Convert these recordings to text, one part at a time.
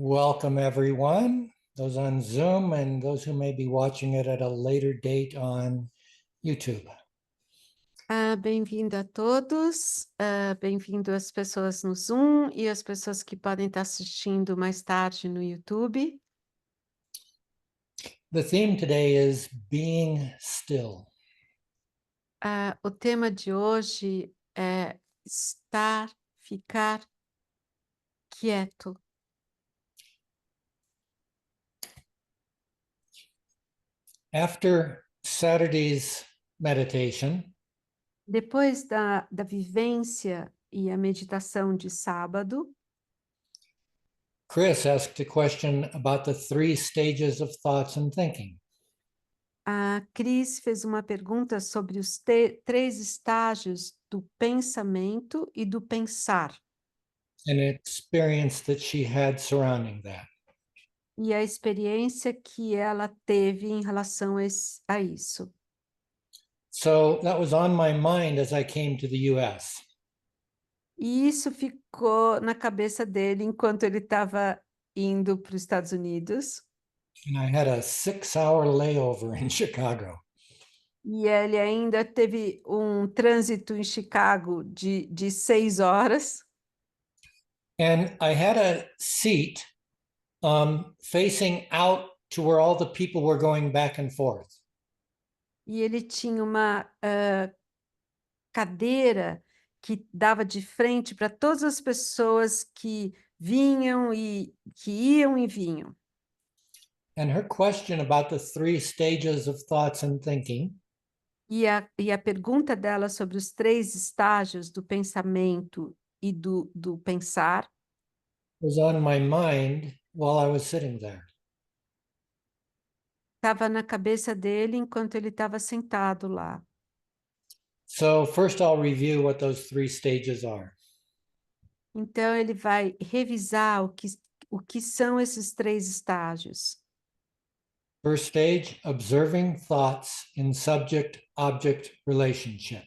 Welcome, everyone, those on Zoom and those who may be watching it at a later date on YouTube. Bem-vindo a todos, bem-vindo às pessoas no Zoom e as pessoas que podem estar assistindo mais tarde no YouTube. The theme today is being still. O tema de hoje é ficar quieto. After Saturday's meditation, Depois da vivência e a meditação de sábado, Chris asked a question about the three stages of thoughts and thinking. a Cris fez uma pergunta sobre os três estágios do pensamento e do pensar. An experience that she had surrounding that. E a experiência que ela teve em relação a isso. So that was on my mind as I came to the US. E isso ficou na cabeça dele enquanto ele estava indo para os Estados Unidos. And I had a 6-hour layover in Chicago. E ele ainda teve um trânsito em Chicago de 6 horas. And I had a seat facing out to where all the people were going back and forth. E ele tinha uma cadeira que dava de frente para todas as pessoas que vinham e que iam e vinham. And her question about the three stages of thoughts and thinking E a pergunta dela sobre os três estágios do pensamento e do pensar was on my mind while I was sitting there. estava na cabeça dele enquanto ele estava sentado lá. So first I'll review what those three stages are. Então ele vai revisar o que são esses três estágios. First stage, observing thoughts in subject-object relationship.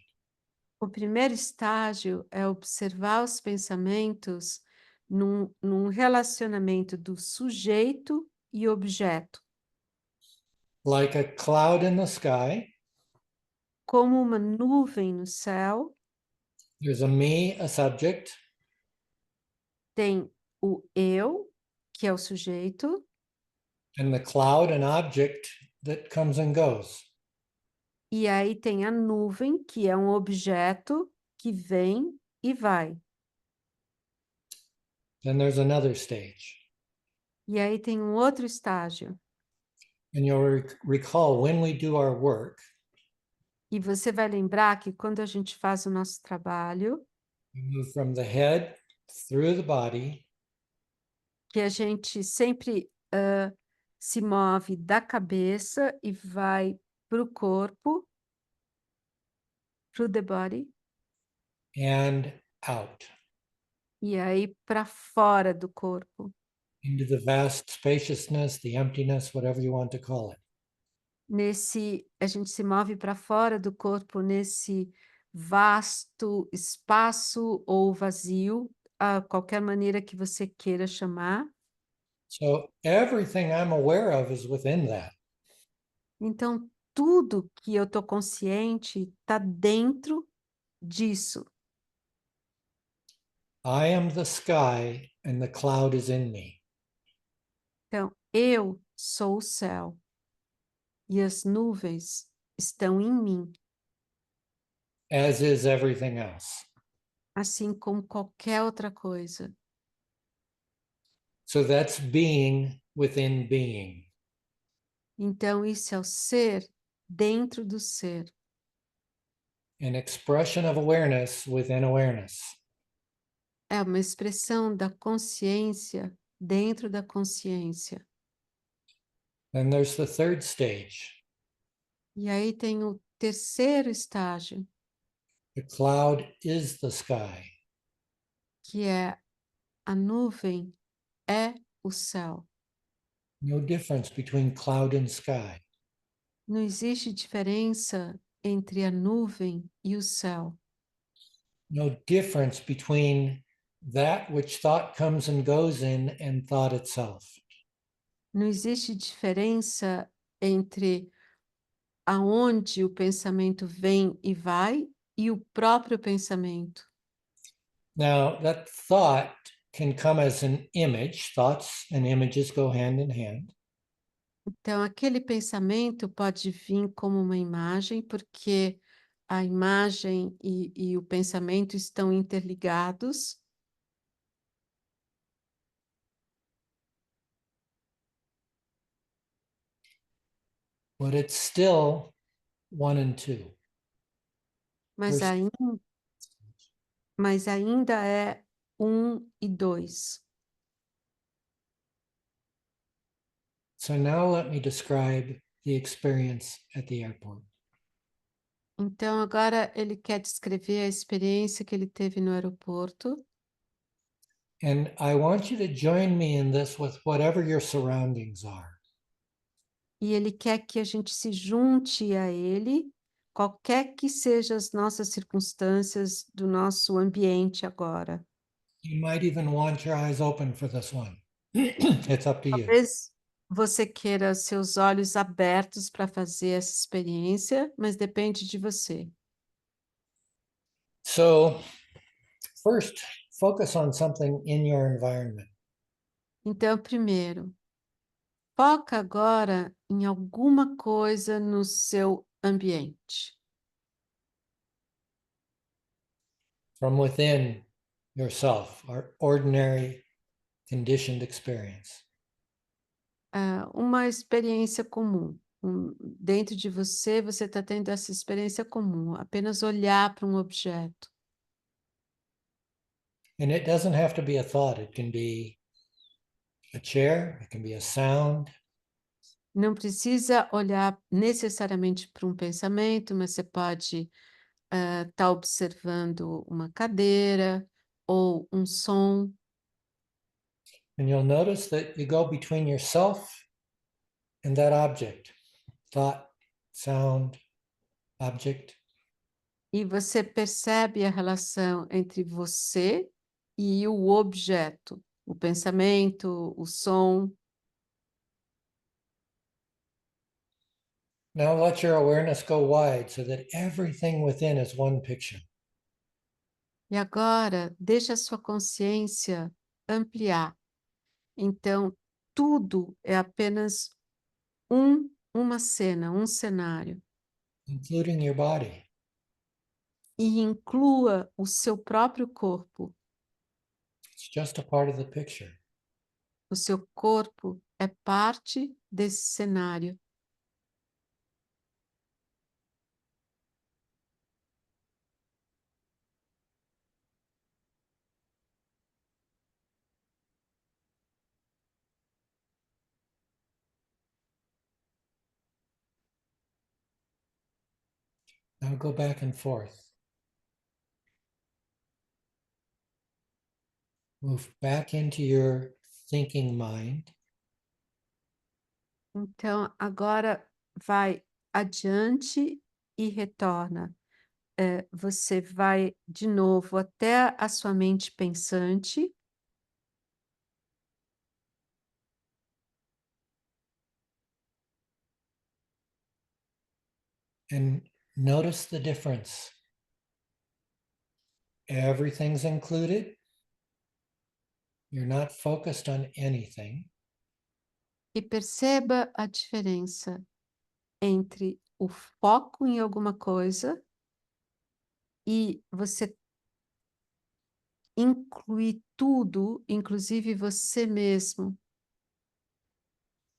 O primeiro estágio é observar os pensamentos num relacionamento do sujeito e objeto, Like a cloud in the sky, como uma nuvem no céu. there's a me, a subject, Tem o eu, que é o sujeito, and the cloud, an object that comes and goes. e aí tem a nuvem, que é um objeto que vem e vai. Then there's another stage. E aí tem um outro estágio. And you'll recall when we do our work, E você vai lembrar que quando a gente faz o nosso trabalho, we move from the head through the body que a gente sempre se move da cabeça e vai para o corpo, through the body, and out e aí para fora do corpo. into the vast spaciousness, the emptiness, whatever you want to call it. A gente se move para fora do corpo nesse vasto espaço ou vazio, a qualquer maneira que você queira chamar. So everything I'm aware of is within that. Então, tudo que eu estou consciente está dentro disso. I am the sky and the cloud is in me. Então, eu sou o céu e as nuvens estão em mim, As is everything else. assim como qualquer outra coisa. So that's being within being. Então, isso é o ser dentro do ser. An expression of awareness within awareness. É uma expressão da consciência dentro da consciência. Then there's the third stage. E aí tem o terceiro estágio, The cloud is the sky. que é a nuvem é o céu. No difference between cloud and sky. Não existe diferença entre a nuvem e o céu. No difference between that which thought comes and goes in and thought itself. Não existe diferença entre aonde o pensamento vem e vai e o próprio pensamento. Now, that thought can come as an image. Thoughts and images go hand in hand. Então, aquele pensamento pode vir como uma imagem, porque a imagem e o pensamento estão interligados, But it's still one and two. mas, First, mas ainda é um e dois. so now let me describe the experience at the airport. Então, agora ele quer descrever a experiência que ele teve no aeroporto. And I want you to join me in this with whatever your surroundings are. E ele quer que a gente se junte a ele, qualquer que sejam as nossas circunstâncias do nosso ambiente agora. You might even want your eyes open for this one. It's up to you. Talvez você queira seus olhos abertos para fazer essa experiência, mas depende de você. So, first, focus on something in your environment. Então, primeiro, foca agora em alguma coisa no seu ambiente. From within yourself, our ordinary conditioned experience. Uma experiência comum. Dentro de você, você está tendo essa experiência comum, apenas olhar para um objeto. And it doesn't have to be a thought, it can be a chair, it can be a sound, Não precisa olhar necessariamente para um pensamento, mas você pode estar observando uma cadeira ou um som. and you'll notice that you go between yourself and that object, thought, sound, object. E você percebe a relação entre você e o objeto, o pensamento, o som. Now let your awareness go wide so that everything within is one picture. E agora, deixa a sua consciência ampliar. Então, tudo é apenas uma cena, um cenário. Including your body. E inclua o seu próprio corpo. It's just a part of the picture. O seu corpo é parte desse cenário. Now go back and forth. Move back into your thinking mind. Então, agora vai adiante e retorna. Você vai de novo até a sua mente pensante. And notice the difference. Everything's included. You're not focused on anything. E perceba a diferença entre o foco em alguma coisa e você incluir tudo, inclusive você mesmo.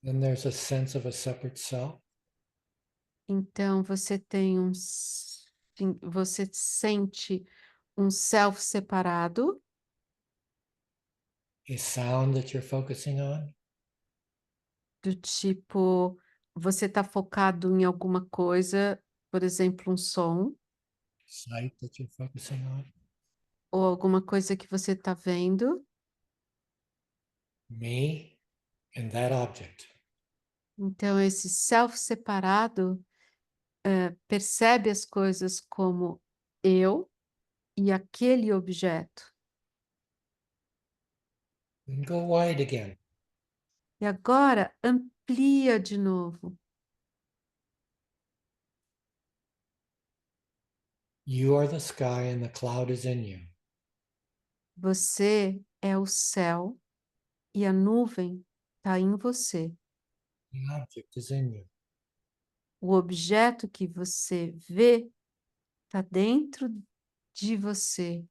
Then there's a sense of a separate self. Então você tem você sente um self separado, A sound that you're focusing on. do tipo, você está focado em alguma coisa, por exemplo, um som, Sight that you're focusing on. ou alguma coisa que você está vendo. Me and that object. Então, esse self separado percebe as coisas como eu e aquele objeto. And go wide again. E agora amplia de novo. You are the sky and the cloud is in you. Você é o céu e a nuvem está em você. The object is in you. O objeto que você vê está dentro de você.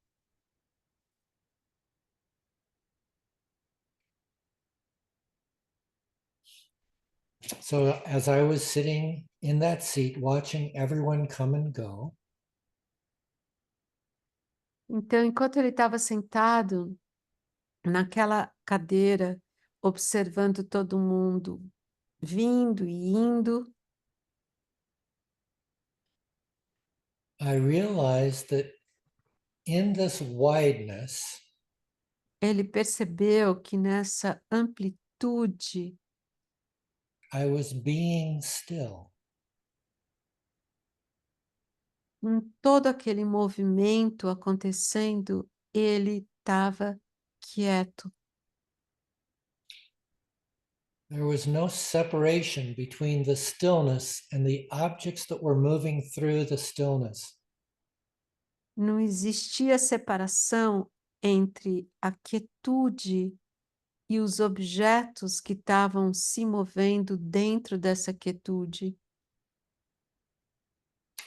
So as I was sitting in that seat, watching everyone come and go, Então, enquanto ele estava sentado naquela cadeira, observando todo mundo vindo e indo, I realized that in this wideness, ele percebeu que nessa amplitude, I was being still. em todo aquele movimento acontecendo, ele estava quieto. There was no separation between the stillness and the objects that were moving through the stillness. Não existia separação entre a quietude e os objetos que estavam se movendo dentro dessa quietude.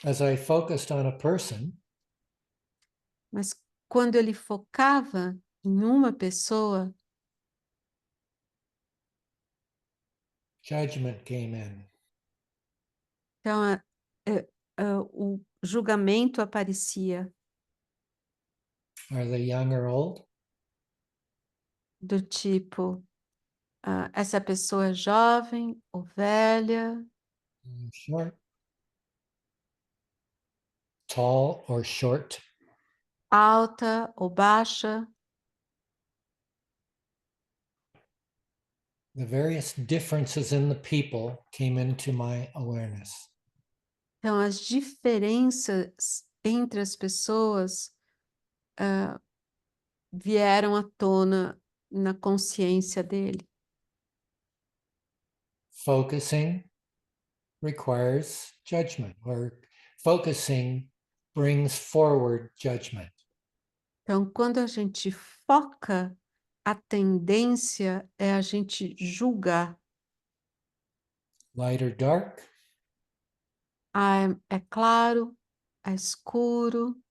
As I focused on a person, Mas quando ele focava em uma pessoa, judgment came in. então o julgamento aparecia Are they young or old? do tipo, essa pessoa é jovem ou velha, Short, tall or short? alta ou baixa. The various differences in the people came into my awareness. Então, as diferenças entre as pessoas vieram à tona na consciência dele. Focusing requires judgment, or focusing brings forward judgment. Então, quando a gente foca, a tendência é a gente julgar. Light or dark, É claro, é escuro.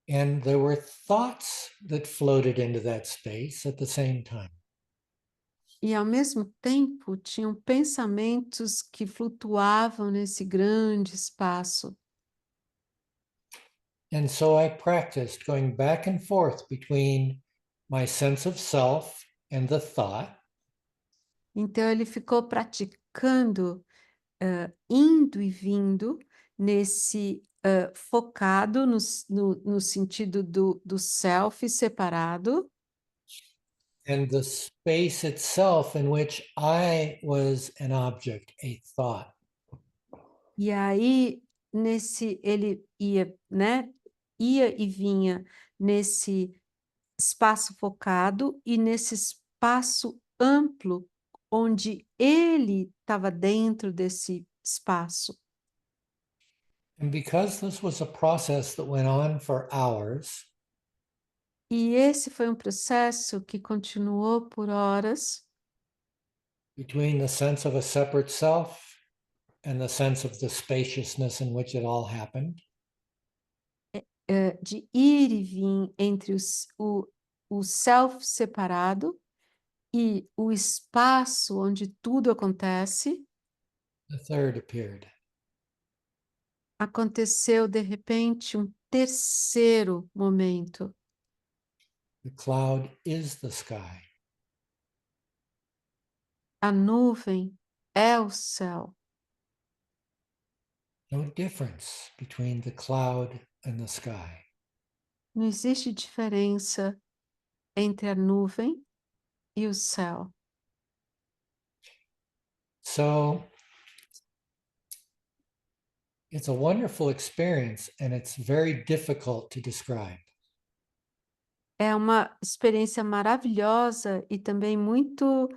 and there were thoughts that floated into that space at the same time. E, ao mesmo tempo, tinham pensamentos que flutuavam nesse grande espaço. And so I practiced going back and forth between my sense of self and the thought, Então, ele ficou praticando, indo e vindo, nesse focado no sentido do self separado, and the space itself in which I was an object, a thought. e aí ele ia, né? Ia e vinha nesse espaço focado e nesse espaço amplo, onde ele estava dentro desse espaço. And because this was a process that went on for hours, E esse foi um processo que continuou por horas, between the sense of a separate self and the sense of the spaciousness in which it all happened, de ir e vir entre o self separado e o espaço onde tudo acontece. the third appeared. Aconteceu de repente um terceiro momento. The cloud is the sky. A nuvem é o céu. No difference between the cloud and the sky. Não existe diferença entre a nuvem e o céu. So it's a wonderful experience and it's very difficult to describe. É uma experiência maravilhosa e também muito,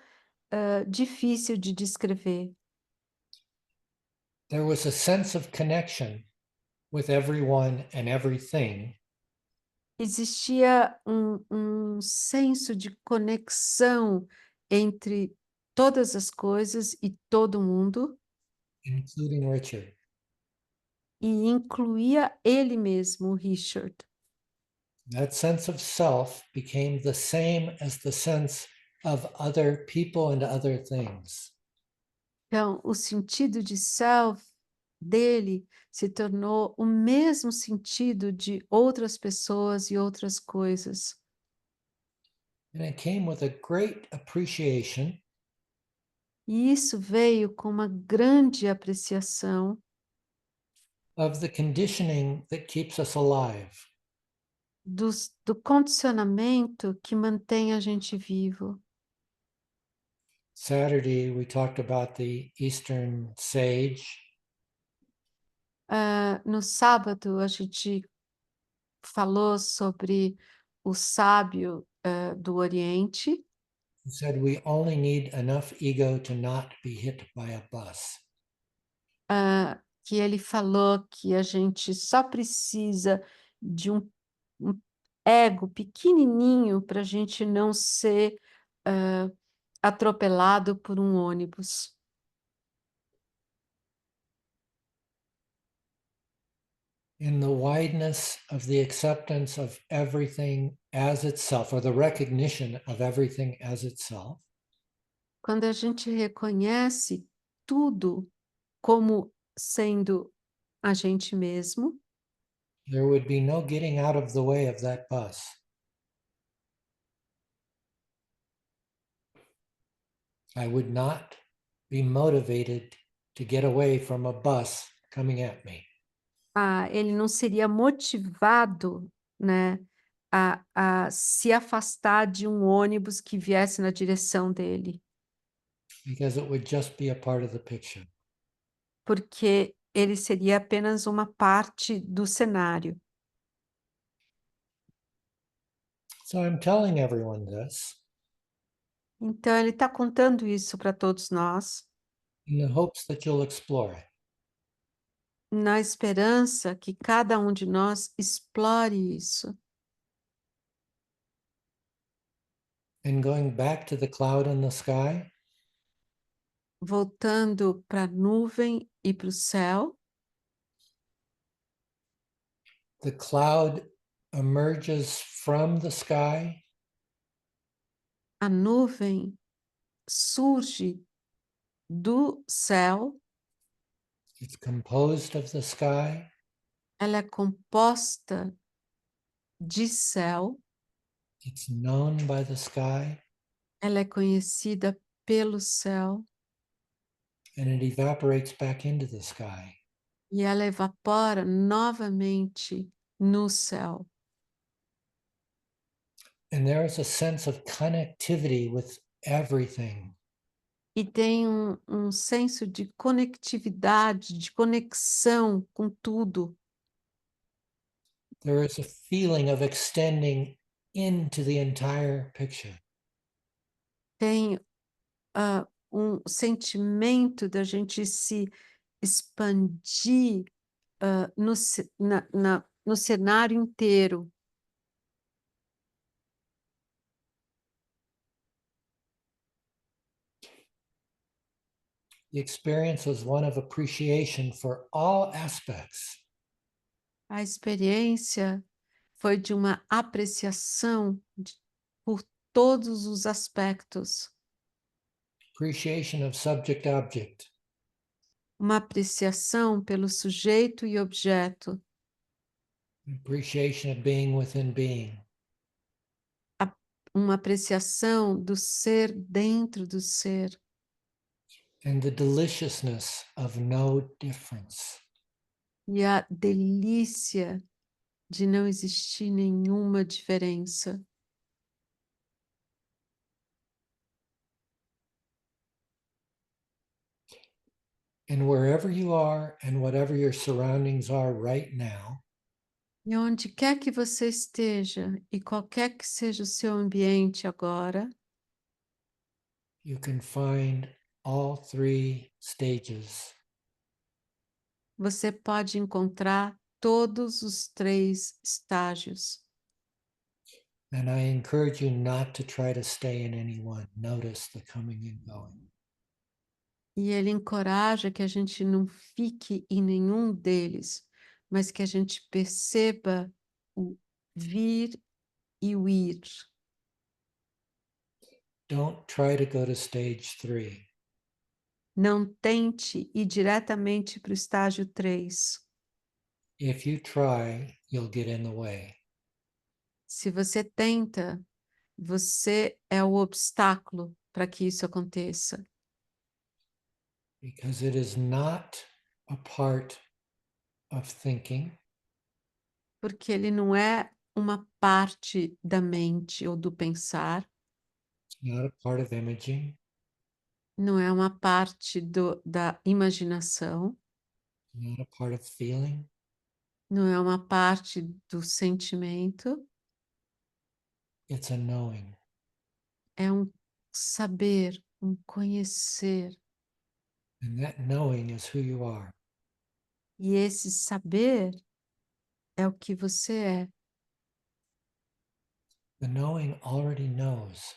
difícil de descrever. There was a sense of connection with everyone and everything, Existia um senso de conexão entre todas as coisas e todo mundo, including Richard. e incluía ele mesmo, o Richard. That sense of self became the same as the sense of other people and other things. Então, o sentido de self dele se tornou o mesmo sentido de outras pessoas e outras coisas. And it came with a great appreciation E isso veio com uma grande apreciação of the conditioning that keeps us alive. do condicionamento que mantém a gente vivo. Saturday, we talked about the Eastern sage, No sábado, a gente falou sobre o sábio, do Oriente, who said we only need enough ego to not be hit by a bus. que ele falou que a gente só precisa de um ego pequenininho para a gente não ser, atropelado por um ônibus. In the wideness of the acceptance of everything as itself, or the recognition of everything as itself, Quando a gente reconhece tudo como sendo a gente mesmo, there would be no getting out of the way of that bus. I would not be motivated to get away from a bus coming at me. ele não seria motivado, né, a se afastar de um ônibus que viesse na direção dele, Because it would just be a part of the picture. porque ele seria apenas uma parte do cenário. So I'm telling everyone this Então ele está contando isso para todos nós, in the hopes that you'll explore it. na esperança que cada um de nós explore isso. And going back to the cloud in the sky, Voltando para a nuvem e para o céu, the cloud emerges from the sky. a nuvem surge do céu, It's composed of the sky. ela é composta de céu, It's known by the sky. ela é conhecida pelo céu And it evaporates back into the sky. e ela evapora novamente no céu. And there is a sense of connectivity with everything. E tem um senso de conectividade, de conexão com tudo. There is a feeling of extending into the entire picture. Tem um sentimento da gente se expandir no cenário inteiro. The experience was one of appreciation for all aspects. A experiência foi de uma apreciação por todos os aspectos, Appreciation of subject object, uma apreciação pelo sujeito e objeto, appreciation of being within being, uma apreciação do ser dentro do ser and the deliciousness of no difference. e a delícia de não existir nenhuma diferença. And wherever you are and whatever your surroundings are right now, E onde quer que você esteja, e qualquer que seja o seu ambiente agora, you can find all three stages. você pode encontrar todos os três estágios. And I encourage you not to try to stay in any one. Notice the coming and going. E ele encoraja que a gente não fique em nenhum deles, mas que a gente perceba o vir e o ir. Don't try to go to stage 3. Não tente ir diretamente para o estágio 3. If you try, you'll get in the way. Se você tenta, você é o obstáculo para que isso aconteça. Because it is not a part of thinking. Porque ele não é uma parte da mente ou do pensar, It's not a part of imaging. não é uma parte da imaginação, It's not a part of feeling. não é uma parte do sentimento, It's a knowing. é um saber, um conhecer. And that knowing is who you are. E esse saber é o que você é. The knowing already knows.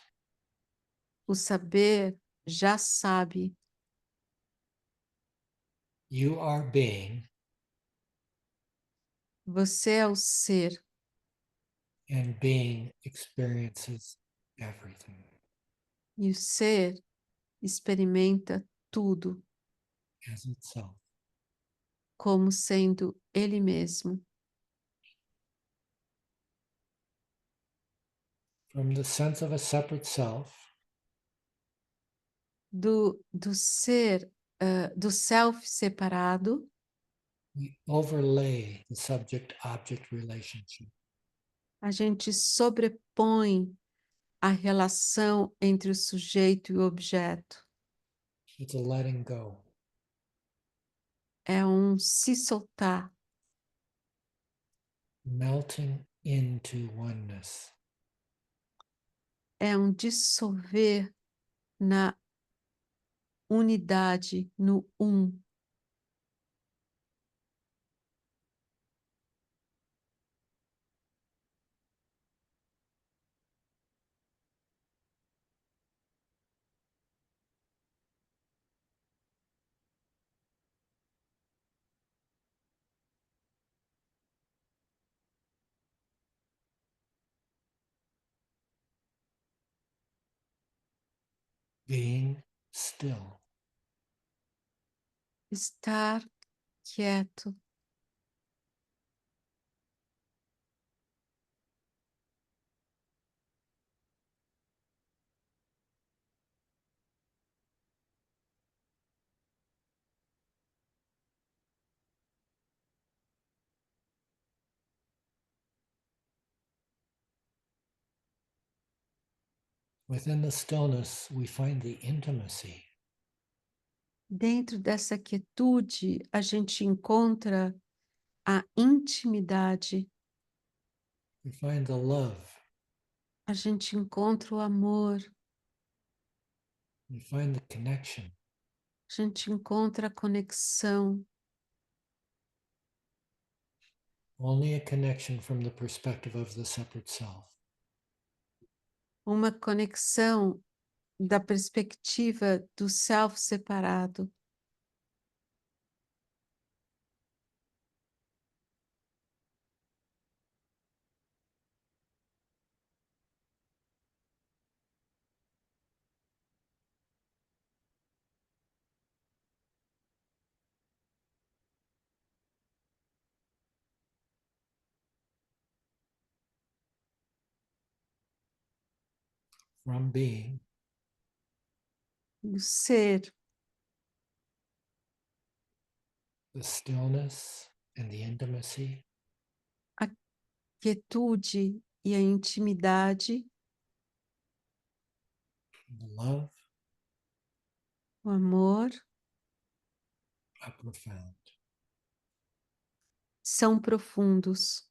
O saber já sabe. You are being, Você é o ser, and being experiences everything e o ser experimenta tudo as itself. como sendo ele mesmo. From the sense of a separate self, Do ser, do self separado, we overlay the subject-object relationship. a gente sobrepõe a relação entre o sujeito e o objeto. It's a letting go. É um se soltar, Melting into oneness. é um dissolver na unidade, no um. Being still. Estar quieto. Within the stillness, we find the intimacy. Dentro dessa quietude, a gente encontra a intimidade, We find the love. a gente encontra o amor, We find the connection. a gente encontra a conexão, Only a connection from the perspective of the separate self. uma conexão da perspectiva do self separado. From being, O ser, the stillness and the intimacy, a quietude e a intimidade, the love o amor, are profound. são profundos.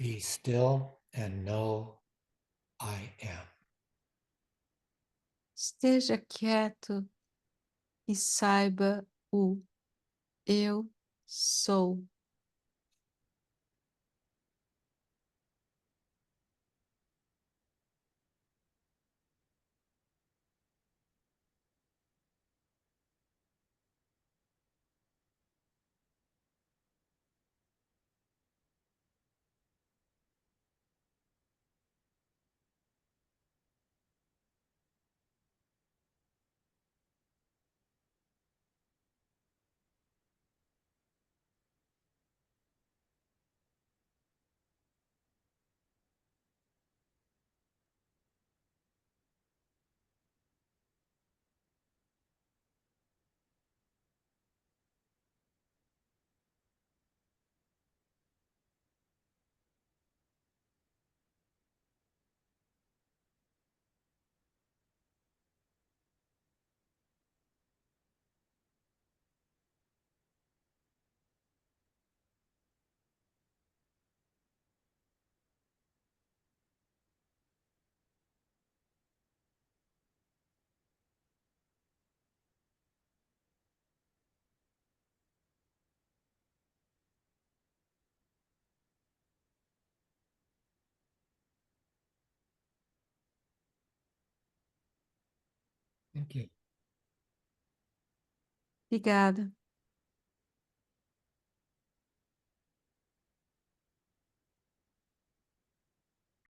Be still and know I am. Esteja quieto e saiba o eu sou. Thank you. Obrigada.